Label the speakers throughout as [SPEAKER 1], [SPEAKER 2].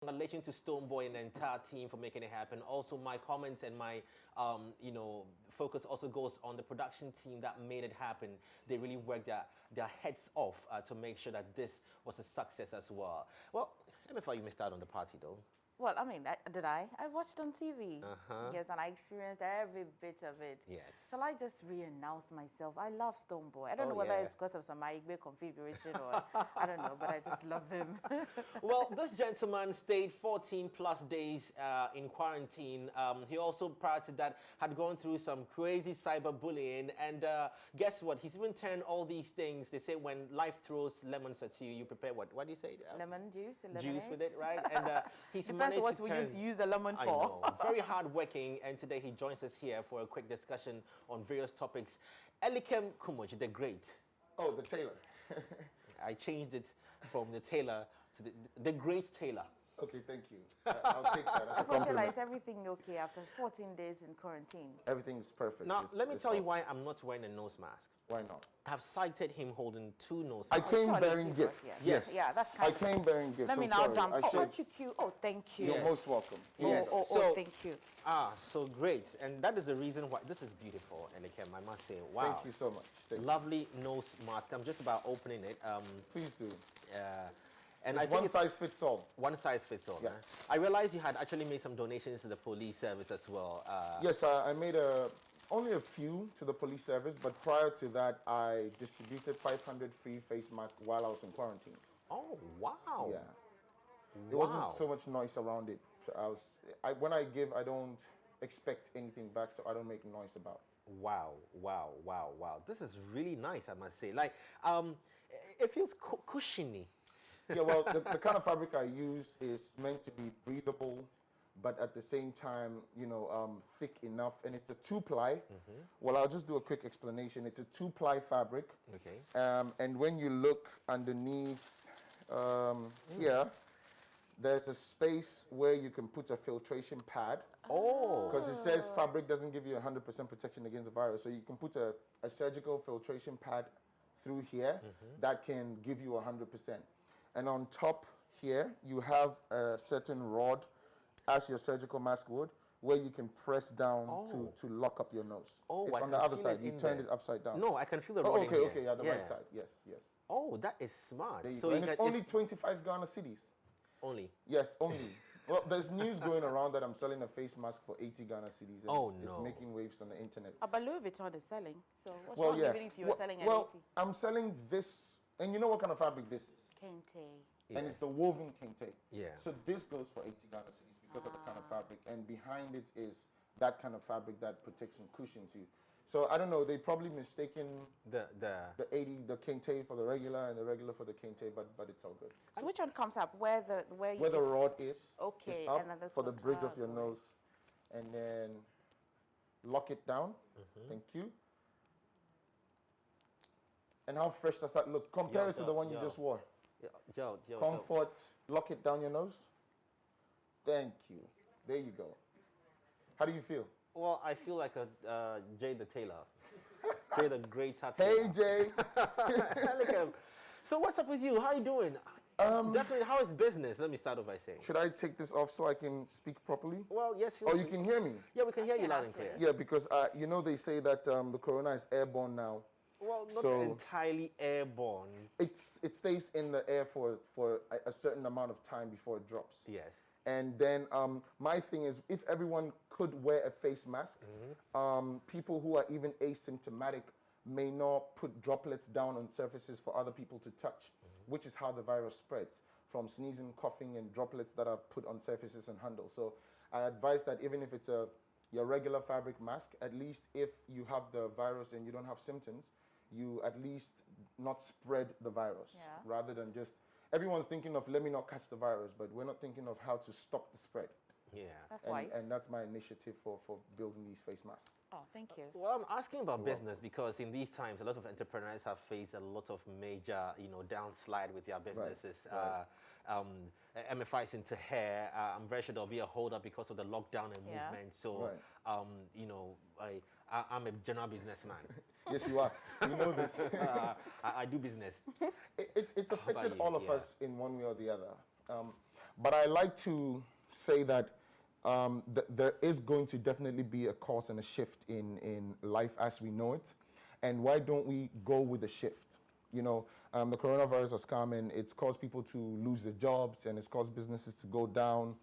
[SPEAKER 1] Congratulations to Stoneboy and the entire team for making it happen. Also, my comments and my, focus also goes on the production team that made it happen. They really worked their heads off to make sure that this was a success as well. Well, Emefa, you missed out on the party though.
[SPEAKER 2] Well, I mean, did I? I watched on TV.
[SPEAKER 1] Uh-huh.
[SPEAKER 2] Yes, and I experienced every bit of it.
[SPEAKER 1] Yes.
[SPEAKER 2] Shall I just re-announce myself? I love Stoneboy. I don't know whether it's because of some Igbe configuration or I don't know, but I just love him.
[SPEAKER 1] Well, this gentleman stayed 14 plus days in quarantine. He also, prior to that, had gone through some crazy cyberbullying. And guess what? He's even turned all these things. They say when life throws lemons at you, you prepare what? What do you say?
[SPEAKER 2] Lemon juice?
[SPEAKER 1] Juice with it, right? And he's
[SPEAKER 2] depends on what we're going to use the lemon for.
[SPEAKER 1] I know. Very hardworking, and today he joins us here for a quick discussion on various topics. Elikem Kumoji, the great.
[SPEAKER 3] Oh, the tailor.
[SPEAKER 1] I changed it from the tailor to the great tailor.
[SPEAKER 3] Okay, thank you. I'll take that as a compliment.
[SPEAKER 2] Is everything okay after 14 days in quarantine?
[SPEAKER 3] Everything is perfect.
[SPEAKER 1] Now, let me tell you why I'm not wearing a nose mask.
[SPEAKER 3] Why not?
[SPEAKER 1] I've cited him holding 2 nose masks.
[SPEAKER 3] I came bearing gifts.
[SPEAKER 1] Yes.
[SPEAKER 2] Yeah, that's kind
[SPEAKER 3] I came bearing gifts.
[SPEAKER 2] Let me now jump. Oh, aren't you cute? Oh, thank you.
[SPEAKER 3] You're most welcome.
[SPEAKER 1] Yes.
[SPEAKER 2] Oh, thank you.
[SPEAKER 1] So great. And that is the reason why this is beautiful, Elikem, I must say. Wow.
[SPEAKER 3] Thank you so much.
[SPEAKER 1] Lovely nose mask. I'm just about opening it.
[SPEAKER 3] Please do.
[SPEAKER 1] And
[SPEAKER 3] it's one size fits all.
[SPEAKER 1] One size fits all.
[SPEAKER 3] Yes.
[SPEAKER 1] Huh? I realized you had actually made some donations to the police service as well.
[SPEAKER 3] Yes, I made only a few to the police service, but prior to that, I distributed 500 free face masks while I was in quarantine.
[SPEAKER 1] Oh, wow.
[SPEAKER 3] Yeah. There wasn't so much noise around it. So when I give, I don't expect anything back, so I don't make noise about it.
[SPEAKER 1] Wow. This is really nice, I must say. Like, it feels cushiony.
[SPEAKER 3] Yeah, well, the kind of fabric I use is meant to be breathable, but at the same time, thick enough. And it's a 2-ply. Well, I'll just do a quick explanation. It's a 2-ply fabric.
[SPEAKER 1] Okay.
[SPEAKER 3] And when you look underneath here, there's a space where you can put a filtration pad.
[SPEAKER 1] Oh.
[SPEAKER 3] Because it says fabric doesn't give you 100% protection against the virus. So you can put a surgical filtration pad through here that can give you 100%. And on top here, you have a certain rod, as your surgical mask would, where you can press down to lock up your nose.
[SPEAKER 1] Oh,
[SPEAKER 3] it's on the other side. You turned it upside down.
[SPEAKER 1] No, I can feel the rod
[SPEAKER 3] okay, okay, yeah, the right side. Yes.
[SPEAKER 1] Oh, that is smart.
[SPEAKER 3] So and it's only 25 Ghana cedis.
[SPEAKER 1] Only?
[SPEAKER 3] Yes, only. Well, there's news going around that I'm selling a face mask for 80 Ghana cedis. It's making waves on the internet.
[SPEAKER 2] But Louis Vuitton is selling. So what's wrong even if you were selling at 80?
[SPEAKER 3] I'm selling this, and you know what kind of fabric this is?
[SPEAKER 2] Kente.
[SPEAKER 3] Yes. And it's the woven kente.
[SPEAKER 1] Yeah.
[SPEAKER 3] So this goes for 80 Ghana cedis because of the kind of fabric. And behind it is that kind of fabric that protects and cushions you. So I don't know, they probably mistaken the 80, the kente for the regular and the regular for the kente, but it's all good.
[SPEAKER 2] So which one comes up? Where the
[SPEAKER 3] rod is.
[SPEAKER 2] Okay.
[SPEAKER 3] Is up
[SPEAKER 2] and then this
[SPEAKER 3] for the bridge of your nose. And then lock it down. Thank you. And how fresh does that look? Compare it to the one you just wore. Comfort, lock it down your nose. Thank you. There you go. How do you feel?
[SPEAKER 1] Well, I feel like a Jay the Tailor. Jay the great tattoo.
[SPEAKER 3] Hey, Jay.
[SPEAKER 1] So what's up with you? How are you doing? Definitely, how is business? Let me start off by saying.
[SPEAKER 3] Should I take this off so I can speak properly?
[SPEAKER 1] Well, yes.
[SPEAKER 3] You can hear me?
[SPEAKER 1] Yeah, we can hear you loud and clear.
[SPEAKER 3] Yeah, because they say that the corona is airborne now.
[SPEAKER 1] Well, not entirely airborne.
[SPEAKER 3] It stays in the air for a certain amount of time before it drops.
[SPEAKER 1] Yes.
[SPEAKER 3] And then my thing is, if everyone could wear a face mask, people who are even asymptomatic may not put droplets down on surfaces for other people to touch, which is how the virus spreads, from sneezing, coughing, and droplets that are put on surfaces and handles. So I advise that even if it's your regular fabric mask, at least if you have the virus and you don't have symptoms, you at least not spread the virus, rather than just, everyone's thinking of let me not catch the virus, but we're not thinking of how to stop the spread.
[SPEAKER 1] Yeah.
[SPEAKER 2] That's wise.
[SPEAKER 3] And that's my initiative for building these face masks.
[SPEAKER 2] Oh, thank you.
[SPEAKER 1] Well, I'm asking about business because in these times, a lot of entrepreneurs have faced a lot of major, downslide with their businesses.
[SPEAKER 3] Right.
[SPEAKER 1] Emefa is into hair. I'm very sure there'll be a hold up because of the lockdown and movement. So, I'm a general businessman.
[SPEAKER 3] Yes, you are. You know this.
[SPEAKER 1] I do business.
[SPEAKER 3] It's affected all of us in one way or the other. But I like to say that there is going to definitely be a course and a shift in life as we know it. And why don't we go with the shift? You know, the coronavirus has come and it's caused people to lose their jobs and it's caused businesses to go down.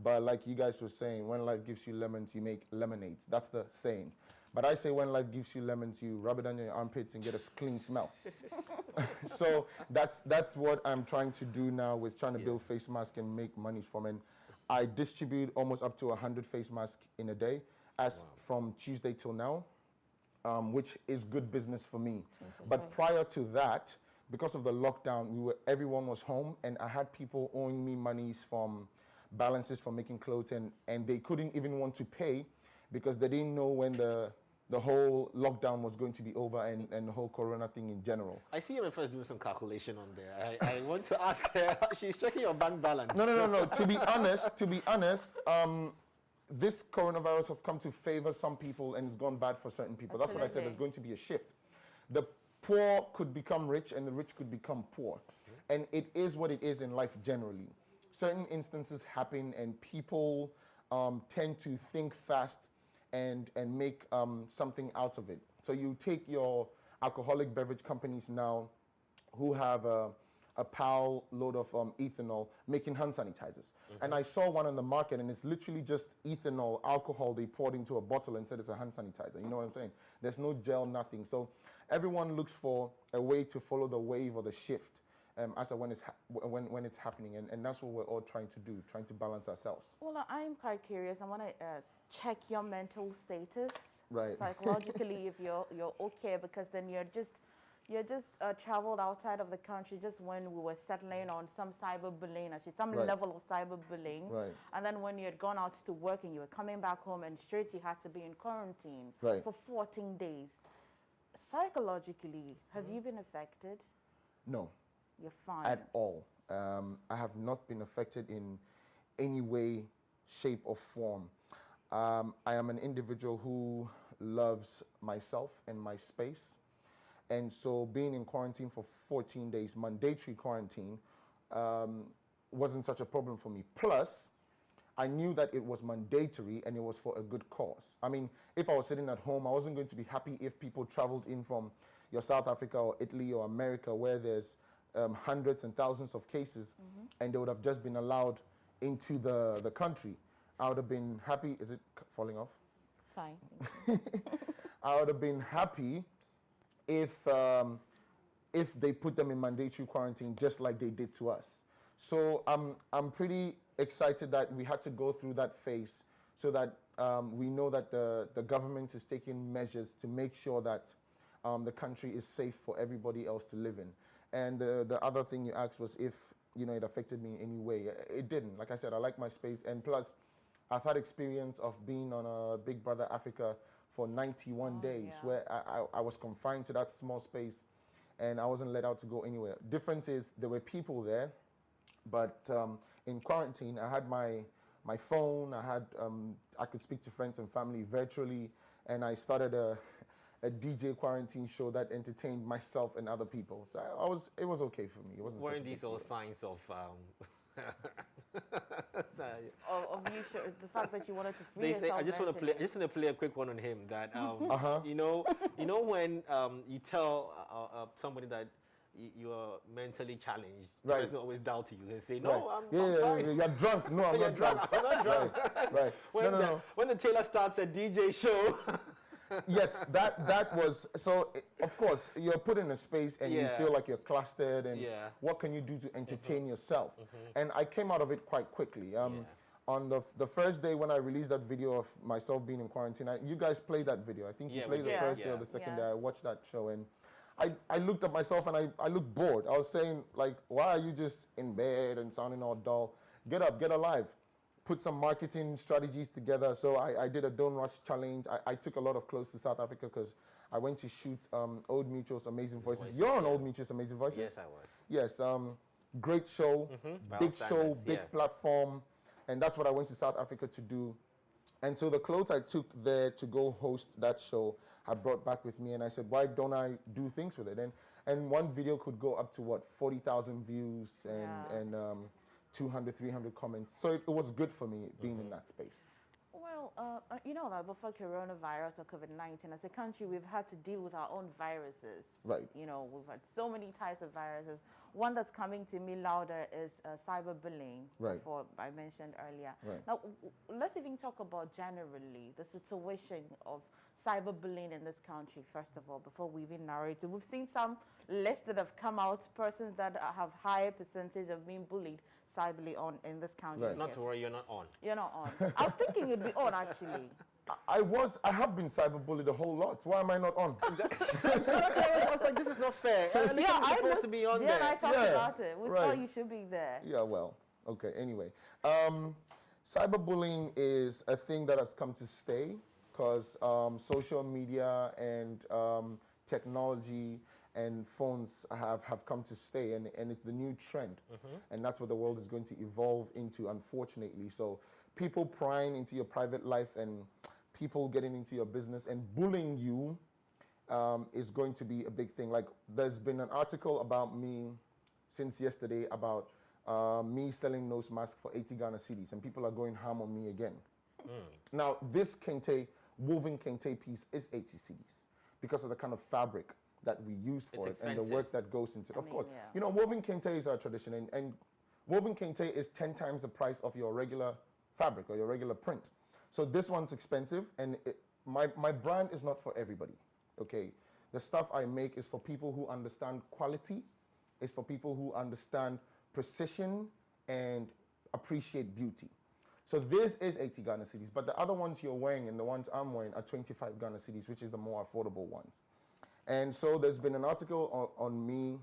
[SPEAKER 3] But like you guys were saying, when life gives you lemons, you make lemonades. That's the saying. But I say when life gives you lemons, you rub it on your armpits and get a clean smell. So that's what I'm trying to do now with trying to build face masks and make money from it. I distribute almost up to 100 face masks in a day from Tuesday till now, which is good business for me. But prior to that, because of the lockdown, everyone was home and I had people owing me monies from balances for making clothes and they couldn't even want to pay because they didn't know when the whole lockdown was going to be over and the whole corona thing in general.
[SPEAKER 1] I see Emefa is doing some calculation on there. I want to ask her, she's checking your bank balance.
[SPEAKER 3] No. To be honest, this coronavirus have come to favor some people and it's gone bad for certain people. Absolutely. That's what I said, there's going to be a shift. The poor could become rich and the rich could become poor. And it is what it is in life generally. Certain instances happen and people tend to think fast and make something out of it. So you take your alcoholic beverage companies now who have a pile load of ethanol making hand sanitizers. And I saw one on the market and it's literally just ethanol, alcohol they poured into a bottle and said it's a hand sanitizer. You know what I'm saying? There's no gel, nothing. So everyone looks for a way to follow the wave or the shift when it's happening. And that's what we're all trying to do, trying to balance ourselves.
[SPEAKER 2] Well, I'm quite curious. I want to check your mental status psychologically if you're okay, because then you're just traveled outside of the country just when we were settling on some cyberbullying, actually some level of cyberbullying. And then when you had gone out to work and you were coming back home and straight you had to be in quarantine for 14 days. Psychologically, have you been affected?
[SPEAKER 3] No.
[SPEAKER 2] You're fine.
[SPEAKER 3] At all. I have not been affected in any way, shape or form. I am an individual who loves myself and my space. And so being in quarantine for 14 days, mandatory quarantine, wasn't such a problem for me. Plus, I knew that it was mandatory and it was for a good cause. I mean, if I was sitting at home, I wasn't going to be happy if people traveled in from your South Africa or Italy or America where there's hundreds and thousands of cases and they would have just been allowed into the country. I would have been happy. Is it falling off?
[SPEAKER 2] It's fine.
[SPEAKER 3] I would have been happy if they put them in mandatory quarantine just like they did to us. So I'm pretty excited that we had to go through that phase so that we know that the government is taking measures to make sure that the country is safe for everybody else to live in. And the other thing you asked was if it affected me in any way. It didn't. Like I said, I like my space, and plus I've had experience of being on a Big Brother Africa for 91 days where I was confined to that small space and I wasn't let out to go anywhere. Difference is there were people there, but in quarantine I had my phone, I could speak to friends and family virtually, and I started a DJ quarantine show that entertained myself and other people. So it was okay for me. It wasn't.
[SPEAKER 1] Weren't these all signs of
[SPEAKER 2] the fact that you wanted to free yourself?
[SPEAKER 1] I just want to play a quick one on him. That you know when you tell somebody that you are mentally challenged, the person always doubt you and say, "No, I'm fine."
[SPEAKER 3] You're drunk. No, I'm not drunk.
[SPEAKER 1] I'm not drunk.
[SPEAKER 3] Right.
[SPEAKER 1] When the tailor starts a DJ show.
[SPEAKER 3] Yes, that was so. Of course, you're put in a space and you feel like you're clustered, and what can you do to entertain yourself? And I came out of it quite quickly. On the first day when I released that video of myself being in quarantine, you guys played that video. I think you played the first day or the second day. I watched that show and I looked at myself and I looked bored. I was saying, like, why are you just in bed and sounding all dull? Get up, get alive. Put some marketing strategies together. So I did a Don't Rush challenge. I took a lot of clothes to South Africa because I went to shoot Old Mutual's Amazing Voices. You're on Old Mutual's Amazing Voices?
[SPEAKER 1] Yes, I was.
[SPEAKER 3] Yes, great show, big show, big platform. And that's what I went to South Africa to do. And so the clothes I took there to go host that show, I brought back with me. And I said, why don't I do things with it? And one video could go up to, 40,000 views and 200, 300 comments. So it was good for me being in that space.
[SPEAKER 2] Well, you know that before coronavirus or COVID-19, as a country, we've had to deal with our own viruses.
[SPEAKER 3] Right.
[SPEAKER 2] You know, we've had so many types of viruses. One that's coming to me louder is cyberbullying,
[SPEAKER 3] Right.
[SPEAKER 2] before I mentioned earlier.
[SPEAKER 3] Right.
[SPEAKER 2] Now, let's even talk about generally the situation of cyberbullying in this country, first of all, before we even narrow it. We've seen some lists that have come out, persons that have higher percentage of being bullied cyberly on in this country.
[SPEAKER 3] Right.
[SPEAKER 1] Not to worry, you're not on.
[SPEAKER 2] You're not on. I was thinking you'd be on, actually.
[SPEAKER 3] I have been cyberbullied a whole lot. Why am I not on?
[SPEAKER 1] I was like, this is not fair.
[SPEAKER 2] Yeah,
[SPEAKER 1] I'm supposed to be on
[SPEAKER 2] Jay
[SPEAKER 1] there.
[SPEAKER 2] and I talked about it. We
[SPEAKER 3] right.
[SPEAKER 2] thought you should be there.
[SPEAKER 3] Yeah, well, okay, anyway. Cyberbullying is a thing that has come to stay because social media and technology and phones have come to stay, and it's the new trend. And that's what the world is going to evolve into, unfortunately. So people prying into your private life and people getting into your business and bullying you is going to be a big thing. Like, there's been an article about me since yesterday about me selling nose masks for 80 Ghana cedis, and people are going ham on me again. Now, this kente, woven kente piece is 80 cedis because of the kind of fabric that we use for it and the work that goes into it. Of course, you know, woven kente is our tradition, and woven kente is 10 times the price of your regular fabric or your regular print. So this one's expensive, and my brand is not for everybody, okay? The stuff I make is for people who understand quality, it's for people who understand precision and appreciate beauty. So this is 80 Ghana cedis, but the other ones you're wearing and the ones I'm wearing are 25 Ghana cedis, which is the more affordable ones. And so there's been an article on me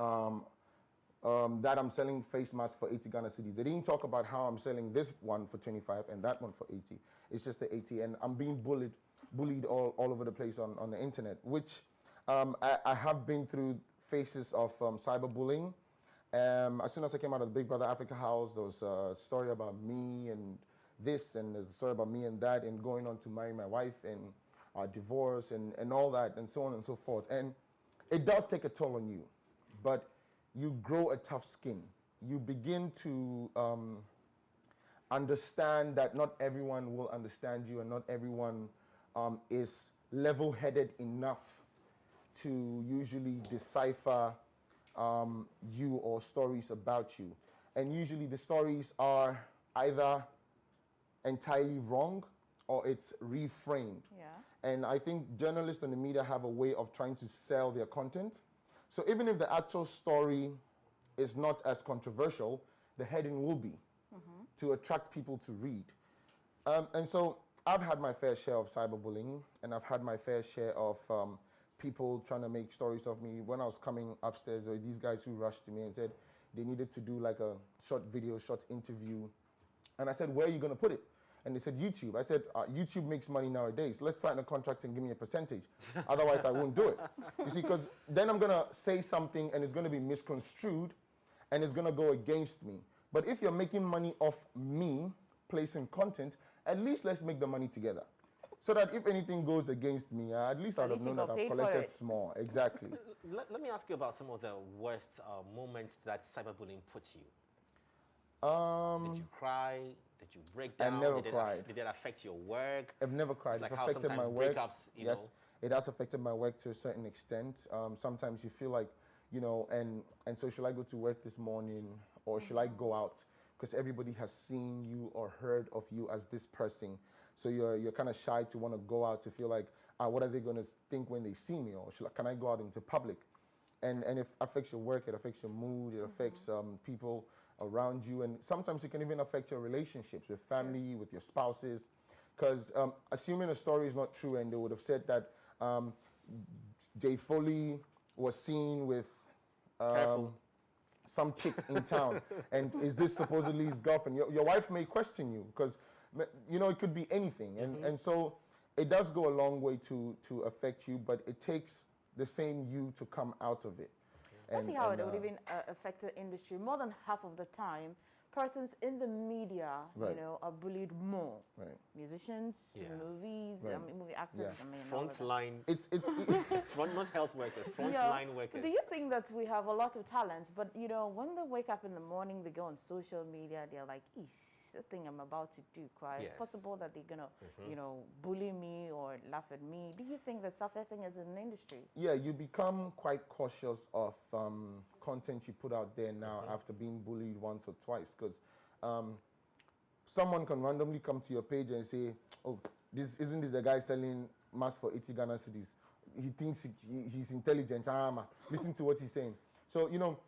[SPEAKER 3] that I'm selling face masks for 80 Ghana cedis. They didn't talk about how I'm selling this one for 25 and that one for 80. It's just the 80, and I'm being bullied all over the place on the internet, which I have been through phases of cyberbullying. As soon as I came out of the Big Brother Africa house, there was a story about me and this, and there's a story about me and that, and going on to marry my wife, and our divorce, and all that, and so on and so forth. And it does take a toll on you, but you grow a tough skin. You begin to understand that not everyone will understand you, and not everyone is level-headed enough to usually decipher you or stories about you. And usually the stories are either entirely wrong or it's reframed.
[SPEAKER 2] Yeah.
[SPEAKER 3] And I think journalists and the media have a way of trying to sell their content. So even if the actual story is not as controversial, the heading will be to attract people to read. And so I've had my fair share of cyberbullying, and I've had my fair share of people trying to make stories of me. When I was coming upstairs, there were these guys who rushed to me and said they needed to do like a short video, short interview. And I said, where are you going to put it? And they said, YouTube. I said, YouTube makes money nowadays. Let's sign a contract and give me a percentage. Otherwise, I won't do it. You see, because then I'm going to say something and it's going to be misconstrued and it's going to go against me. But if you're making money off me placing content, at least let's make the money together. So that if anything goes against me, at least I would have known that I've collected small. Exactly.
[SPEAKER 1] Let me ask you about some of the worst moments that cyberbullying put you. Did you cry? Did you break down?
[SPEAKER 3] I never cried.
[SPEAKER 1] Did it affect your work?
[SPEAKER 3] I've never cried.
[SPEAKER 1] It's
[SPEAKER 3] It's
[SPEAKER 1] like
[SPEAKER 3] affected
[SPEAKER 1] how
[SPEAKER 3] my
[SPEAKER 1] sometimes
[SPEAKER 3] work.
[SPEAKER 1] breakups, you
[SPEAKER 3] Yes,
[SPEAKER 1] know.
[SPEAKER 3] it has affected my work to a certain extent. Sometimes you feel like, you know, and so should I go to work this morning or should I go out? Because everybody has seen you or heard of you as this person. So you're kind of shy to want to go out, to feel like, what are they going to think when they see me? Or can I go out into public? And it affects your work, it affects your mood, it affects people around you. And sometimes it can even affect your relationships with family, with your spouses. Because assuming a story is not true, and they would have said that Foley was seen with some chick in town, and is this supposedly his girlfriend? Your wife may question you, because you know, it could be anything. And so it does go a long way to affect you, but it takes the same you to come out of it.
[SPEAKER 2] Let's see how it would even affect the industry. More than half of the time, persons in the media,
[SPEAKER 3] Right.
[SPEAKER 2] you know, are bullied more?
[SPEAKER 3] Right.
[SPEAKER 2] Musicians,
[SPEAKER 1] Yeah.
[SPEAKER 2] movies,
[SPEAKER 3] Right.
[SPEAKER 2] movie actors.
[SPEAKER 3] Yeah.
[SPEAKER 2] I mean, all of that.
[SPEAKER 1] Frontline,
[SPEAKER 3] It's
[SPEAKER 1] front, not health workers,
[SPEAKER 2] Yeah.
[SPEAKER 1] frontline workers.
[SPEAKER 2] Do you think that we have a lot of talent, but you know, when they wake up in the morning, they go on social media, they're like, "Eesh, this thing I'm about to do, cry.
[SPEAKER 1] Yes.
[SPEAKER 2] It's possible that they're gonna, you know, bully me or laugh at me." Do you think that self-hating is an industry?
[SPEAKER 3] yeah, you become quite cautious of content you put out there now after being bullied once or twice, because someone can randomly come to your page and say, "Oh, isn't this the guy selling masks for 80 Ghana cedis? He thinks he's intelligent. Listen to what he's saying." So, you know,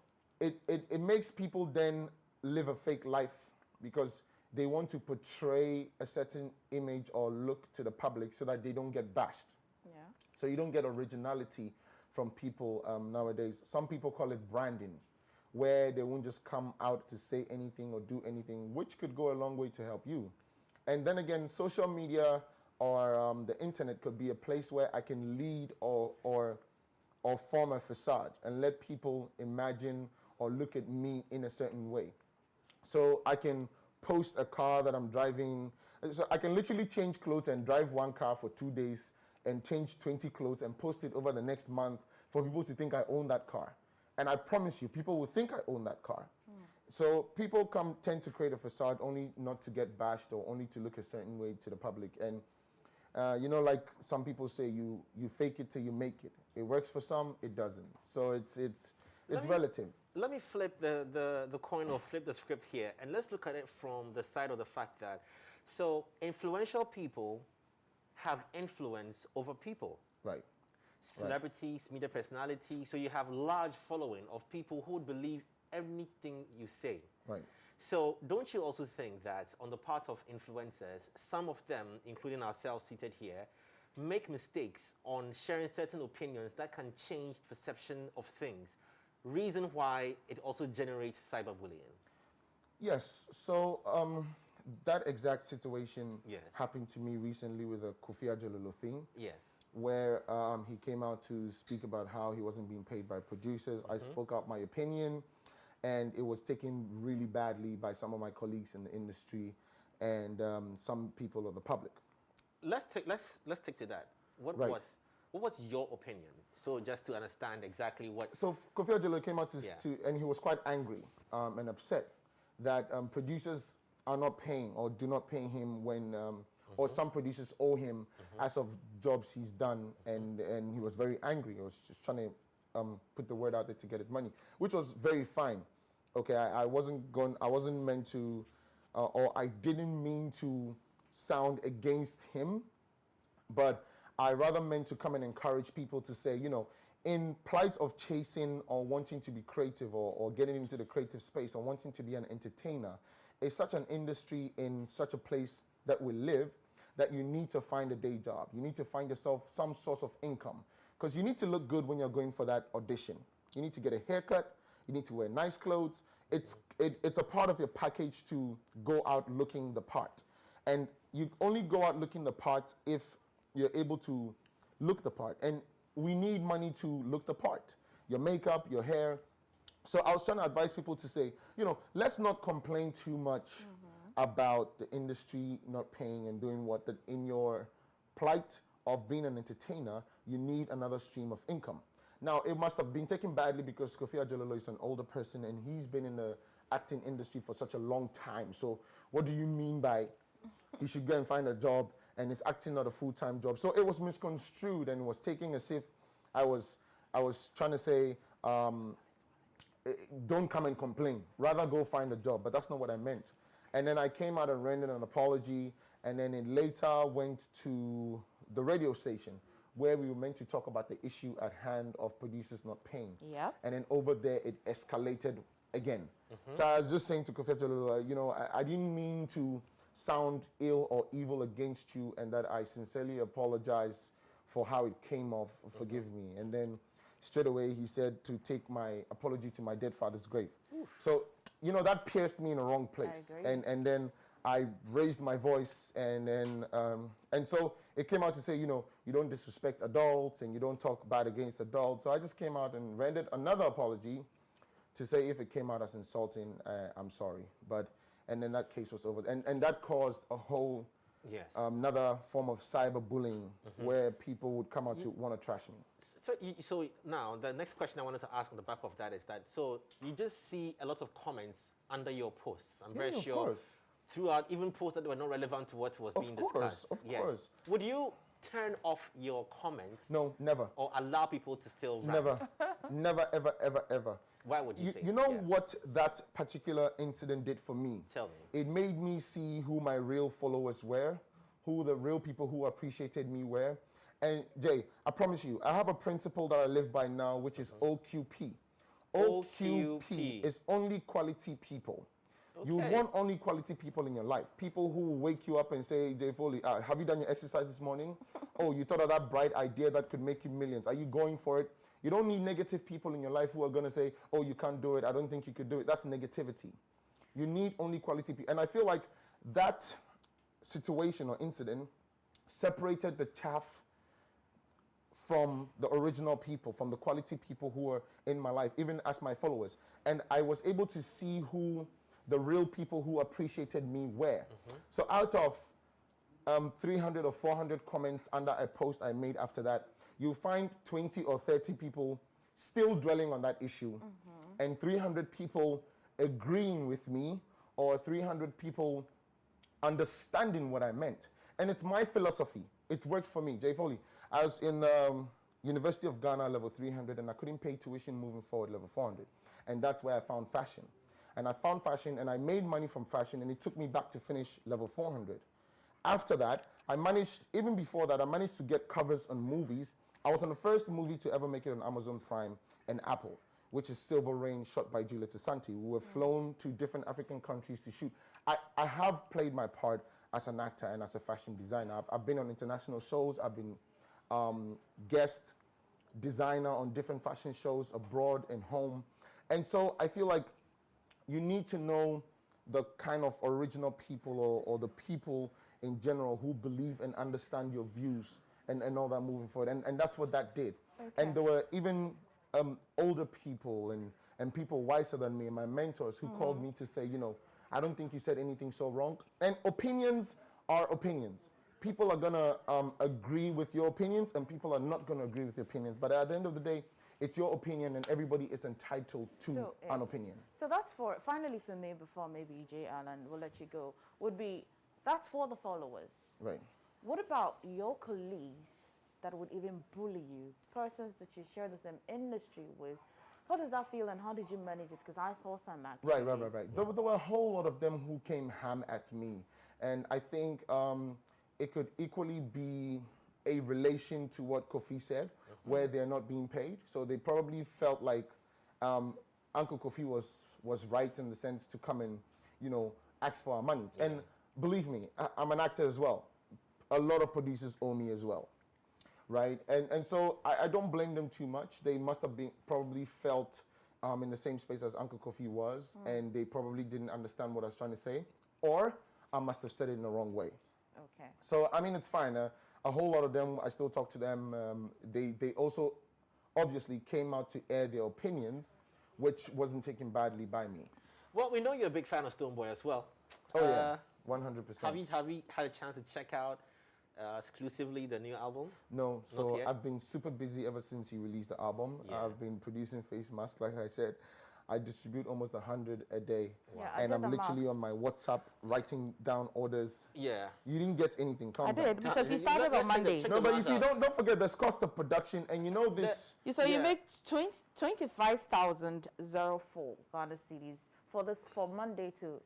[SPEAKER 3] it makes people then live a fake life because they want to portray a certain image or look to the public so that they don't get bashed.
[SPEAKER 2] Yeah.
[SPEAKER 3] So you don't get originality from people nowadays. Some people call it branding, where they won't just come out to say anything or do anything, which could go a long way to help you. And then again, social media or the internet could be a place where I can lead or form a facade and let people imagine or look at me in a certain way. So I can post a car that I'm driving. So I can literally change clothes and drive one car for 2 days and change 20 clothes and post it over the next month for people to think I own that car. And I promise you, people will think I own that car. So people tend to create a facade only not to get bashed or only to look a certain way to the public. And you know, like some people say, you fake it till you make it. It works for some, it doesn't. So it's relative.
[SPEAKER 1] Let me flip the coin or flip the script here, and let's look at it from the side of the fact that, so influential people have influence over people.
[SPEAKER 3] Right.
[SPEAKER 1] Celebrities, media personalities, so you have large following of people who would believe anything you say.
[SPEAKER 3] Right.
[SPEAKER 1] So don't you also think that on the part of influencers, some of them, including ourselves seated here, make mistakes on sharing certain opinions that can change perception of things? Reason why it also generates cyberbullying.
[SPEAKER 3] Yes. So that exact situation
[SPEAKER 1] Yes.
[SPEAKER 3] happened to me recently with the Kofi Ajelolo thing,
[SPEAKER 1] Yes.
[SPEAKER 3] where he came out to speak about how he wasn't being paid by producers. I spoke out my opinion, and it was taken really badly by some of my colleagues in the industry and some people of the public.
[SPEAKER 1] Let's take to that. What
[SPEAKER 3] Right.
[SPEAKER 1] was your opinion? So just to understand exactly what.
[SPEAKER 3] So Kofi Ajelolo came out
[SPEAKER 1] Yeah.
[SPEAKER 3] and he was quite angry and upset that producers are not paying or do not pay him when, or some producers owe him as of jobs he's done, and he was very angry. He was just trying to put the word out there to get his money, which was very fine. Okay, I wasn't meant to, or I didn't mean to sound against him, but I rather meant to come and encourage people to say, you know, in plight of chasing or wanting to be creative or getting into the creative space or wanting to be an entertainer, it's such an industry in such a place that we live that you need to find a day job. You need to find yourself some source of income because you need to look good when you're going for that audition. You need to get a haircut. You need to wear nice clothes. It's a part of your package to go out looking the part. And you only go out looking the part if you're able to look the part. And we need money to look the part. Your makeup, your hair. So I was trying to advise people to say, you know, let's not complain too much about the industry not paying and doing what. That in your plight of being an entertainer, you need another stream of income. Now, it must have been taken badly because Kofi Ajelolo is an older person and he's been in the acting industry for such a long time. So what do you mean by you should go and find a job and is acting not a full-time job? So it was misconstrued and was taken as if I was trying to say, don't come and complain. Rather go find a job. But that's not what I meant. And then I came out and rendered an apology. And then it later went to the radio station where we were meant to talk about the issue at hand of producers not paying.
[SPEAKER 2] Yep.
[SPEAKER 3] And then over there, it escalated again. So I was just saying to Kofi Ajelolo, you know, I didn't mean to sound ill or evil against you, and that I sincerely apologize for how it came off. Forgive me. And then straight away, he said to take my apology to my dead father's grave. So, you know, that pierced me in the wrong place.
[SPEAKER 2] I agree.
[SPEAKER 3] And then I raised my voice, and then and so it came out to say, you know, you don't disrespect adults and you don't talk bad against adults. So I just came out and rendered another apology to say if it came out as insulting, I'm sorry. But and then that case was over. And that caused a whole another form of cyberbullying where people would come out to want to trash me.
[SPEAKER 1] So now the next question I wanted to ask on the back of that is that, so you just see a lot of comments under your posts. I'm very sure. Of course. Throughout, even posts that were not relevant to what was being discussed.
[SPEAKER 3] Of course.
[SPEAKER 1] Would you turn off your comments?
[SPEAKER 3] No, never.
[SPEAKER 1] Or allow people to still write?
[SPEAKER 3] Never. Never, ever, ever, ever.
[SPEAKER 1] Why would you say?
[SPEAKER 3] You know what that particular incident did for me?
[SPEAKER 1] Tell me.
[SPEAKER 3] It made me see who my real followers were, who the real people who appreciated me were. And Jay, I promise you, I have a principle that I live by now, which is OQP. OQP is only quality people. You want only quality people in your life. People who will wake you up and say, Jay Foley, have you done your exercise this morning? Oh, you thought of that bright idea that could make you millions. Are you going for it? You don't need negative people in your life who are going to say, oh, you can't do it. I don't think you could do it. That's negativity. You need only quality people. And I feel like that situation or incident separated the chaff from the original people, from the quality people who were in my life, even as my followers. And I was able to see who the real people who appreciated me were. So out of 300 or 400 comments under a post I made after that, you'll find 20 or 30 people still dwelling on that issue, and 300 people agreeing with me, or 300 people understanding what I meant. And it's my philosophy. It's worked for me. Jay Foley, I was in University of Ghana level 300, and I couldn't pay tuition moving forward level 400. And that's where I found fashion. And I found fashion, and I made money from fashion, and it took me back to finish level 400. After that, I managed, even before that, I managed to get covers on movies. I was on the first movie to ever make it on Amazon Prime and Apple, which is Silver Rain, shot by Julieta Santi. We were flown to different African countries to shoot. I have played my part as an actor and as a fashion designer. I've been on international shows. I've been guest designer on different fashion shows abroad and home. And so I feel like you need to know the kind of original people or the people in general who believe and understand your views and all that moving forward. And that's what that did. And there were even older people and people wiser than me, and my mentors who called me to say, you know, I don't think you said anything so wrong. And opinions are opinions. People are going to agree with your opinions, and people are not going to agree with your opinions. But at the end of the day, it's your opinion, and everybody is entitled to an opinion.
[SPEAKER 2] So that's finally for me, before maybe J. Allen will let you go, would be, that's for the followers.
[SPEAKER 3] Right.
[SPEAKER 2] What about your colleagues that would even bully you, persons that you share the same industry with? How does that feel, and how did you manage it? Because I saw some actually.
[SPEAKER 3] Right. There were a whole lot of them who came ham at me. And I think it could equally be a relation to what Kofi said, where they're not being paid. So they probably felt like Uncle Kofi was right in the sense to come and, you know, ask for our monies. Yeah. And believe me, I'm an actor as well. A lot of producers owe me as well, right? And so I don't blame them too much. They must have been probably felt in the same space as Uncle Kofi was, and they probably didn't understand what I was trying to say, or I must have said it in the wrong way.
[SPEAKER 2] Okay.
[SPEAKER 3] So, I mean, it's fine. A whole lot of them, I still talk to them. They also obviously came out to air their opinions, which wasn't taken badly by me.
[SPEAKER 1] Well, we know you're a big fan of Stonebwoy as well.
[SPEAKER 3] Oh, yeah, 100%.
[SPEAKER 1] Have you had a chance to check out exclusively the new album?
[SPEAKER 3] No, so I've been super busy ever since he released the album. Yeah. I've been producing face masks, like I said. I distribute almost 100 a day. Wow. Yeah, and I'm literally on my WhatsApp writing down orders.
[SPEAKER 1] Yeah.
[SPEAKER 3] You didn't get anything.
[SPEAKER 2] I did, because he started on Monday.
[SPEAKER 3] No, but you see, don't forget there's cost of production, and you know this.
[SPEAKER 2] So you make 25,004 Ghana cedis for Monday to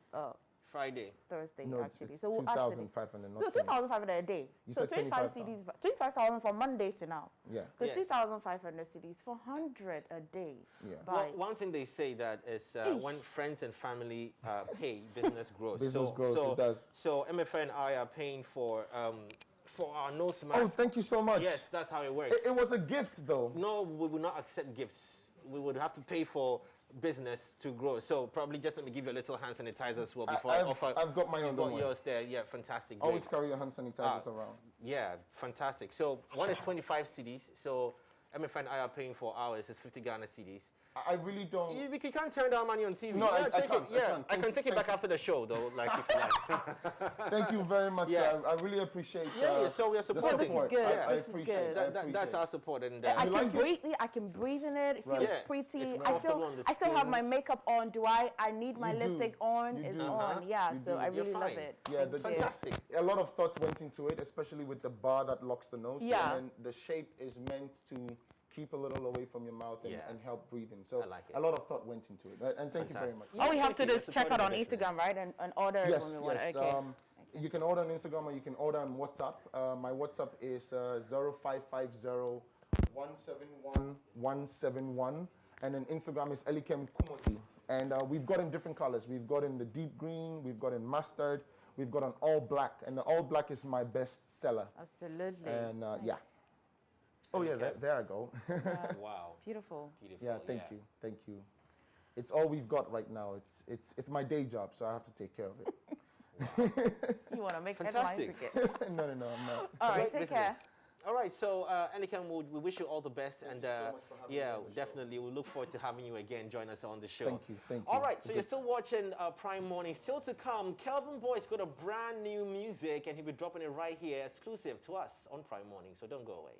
[SPEAKER 1] Friday.
[SPEAKER 2] Thursday,
[SPEAKER 3] no,
[SPEAKER 2] actually.
[SPEAKER 3] It's 2,500.
[SPEAKER 2] No, 2,500 a day.
[SPEAKER 3] You
[SPEAKER 2] so
[SPEAKER 3] said
[SPEAKER 2] 25 CDs, 25,000 from Monday to now.
[SPEAKER 3] Yeah.
[SPEAKER 2] Because 2,500 CDs for 100 a day.
[SPEAKER 3] Yeah.
[SPEAKER 1] Well, one thing they say that is when friends and family pay, business grows.
[SPEAKER 3] Business grows, it does.
[SPEAKER 1] So Emefa and I are paying for our nose mask.
[SPEAKER 3] Oh, thank you so much.
[SPEAKER 1] Yes, that's how it works.
[SPEAKER 3] It was a gift, though.
[SPEAKER 1] No, we will not accept gifts. We would have to pay for business to grow. So probably just let me give you a little hand sanitizer as well before I offer.
[SPEAKER 3] I've got my own.
[SPEAKER 1] Got yours there. Yeah, fantastic.
[SPEAKER 3] Great. Always carry your hand sanitizers around.
[SPEAKER 1] Yeah, fantastic. So one is 25 CDs. So Emefa and I are paying for ours. It's 50 Ghana CDs.
[SPEAKER 3] I really don't.
[SPEAKER 1] You can't turn down money on TV.
[SPEAKER 3] No,
[SPEAKER 1] yeah,
[SPEAKER 3] I can't.
[SPEAKER 1] Yeah, I can take it back
[SPEAKER 3] you.
[SPEAKER 1] after the show, though. Like, if you like.
[SPEAKER 3] Thank you very much.
[SPEAKER 1] Yeah.
[SPEAKER 3] I really appreciate.
[SPEAKER 1] Yeah, so we are
[SPEAKER 3] the
[SPEAKER 1] supporting.
[SPEAKER 3] support.
[SPEAKER 2] This is good.
[SPEAKER 3] I
[SPEAKER 2] This is
[SPEAKER 3] appreciate.
[SPEAKER 2] good.
[SPEAKER 3] I appreciate.
[SPEAKER 1] That's our support, and
[SPEAKER 2] I
[SPEAKER 3] You
[SPEAKER 2] can
[SPEAKER 3] like it?
[SPEAKER 2] breathe. I can breathe in it. It feels
[SPEAKER 3] Right.
[SPEAKER 1] Yeah,
[SPEAKER 2] pretty.
[SPEAKER 1] it's
[SPEAKER 2] I
[SPEAKER 1] comfortable on the
[SPEAKER 2] still have
[SPEAKER 1] skin.
[SPEAKER 2] my makeup on. I need my
[SPEAKER 3] You do.
[SPEAKER 2] lipstick on.
[SPEAKER 3] You
[SPEAKER 2] It's
[SPEAKER 3] do.
[SPEAKER 2] on. Yeah.
[SPEAKER 3] You
[SPEAKER 2] So
[SPEAKER 3] do.
[SPEAKER 2] I
[SPEAKER 1] You're
[SPEAKER 2] really love
[SPEAKER 1] fine.
[SPEAKER 2] it.
[SPEAKER 3] Yeah,
[SPEAKER 2] Thank you.
[SPEAKER 1] Fantastic.
[SPEAKER 3] A lot of thought went into it, especially with the bar that locks the nose.
[SPEAKER 2] Yeah.
[SPEAKER 3] And then the shape is meant to keep a little away from your mouth and,
[SPEAKER 1] Yeah.
[SPEAKER 3] and help breathing. So
[SPEAKER 1] I like it.
[SPEAKER 3] a lot of thought went into it. And thank you very much.
[SPEAKER 1] Fantastic.
[SPEAKER 2] All we have
[SPEAKER 1] Thank
[SPEAKER 2] to
[SPEAKER 1] you.
[SPEAKER 2] do
[SPEAKER 1] You're
[SPEAKER 2] is check out
[SPEAKER 1] supporting
[SPEAKER 2] on
[SPEAKER 1] the business.
[SPEAKER 2] Instagram, right, and order it
[SPEAKER 3] Yes,
[SPEAKER 2] when we want.
[SPEAKER 3] yes.
[SPEAKER 2] Okay.
[SPEAKER 3] You can order on Instagram or you can order on WhatsApp. My WhatsApp is 0550 171 171. And then Instagram is Elikem Kumoti. And we've got in different colors. We've got in the deep green, we've got in mustard, we've got an all black. And the all black is my best seller.
[SPEAKER 2] Absolutely.
[SPEAKER 3] And
[SPEAKER 2] Nice.
[SPEAKER 3] yeah. Oh yeah,
[SPEAKER 1] Okay.
[SPEAKER 3] there I go.
[SPEAKER 1] Wow.
[SPEAKER 2] Beautiful.
[SPEAKER 1] Beautiful.
[SPEAKER 3] Yeah, thank you. It's all we've got right now. It's my day job, so I have to take care of it.
[SPEAKER 2] You want to make
[SPEAKER 1] Fantastic.
[SPEAKER 2] headlines again?
[SPEAKER 3] No, I'm not.
[SPEAKER 2] All right,
[SPEAKER 1] Great
[SPEAKER 2] take care.
[SPEAKER 1] business. All right, so Elikem, we wish you all the best, and
[SPEAKER 3] you so much for having me
[SPEAKER 1] yeah,
[SPEAKER 3] on the show.
[SPEAKER 1] definitely, we look forward to having you again. Join us on the show.
[SPEAKER 3] Thank you.
[SPEAKER 1] All right,
[SPEAKER 3] It's
[SPEAKER 1] so
[SPEAKER 3] a
[SPEAKER 1] you're
[SPEAKER 3] good-
[SPEAKER 1] still watching Prime Morning. Still to come, Kelvin Boy's got a brand new music, and he'll be dropping it right here, exclusive to us on Prime Morning. So don't go away.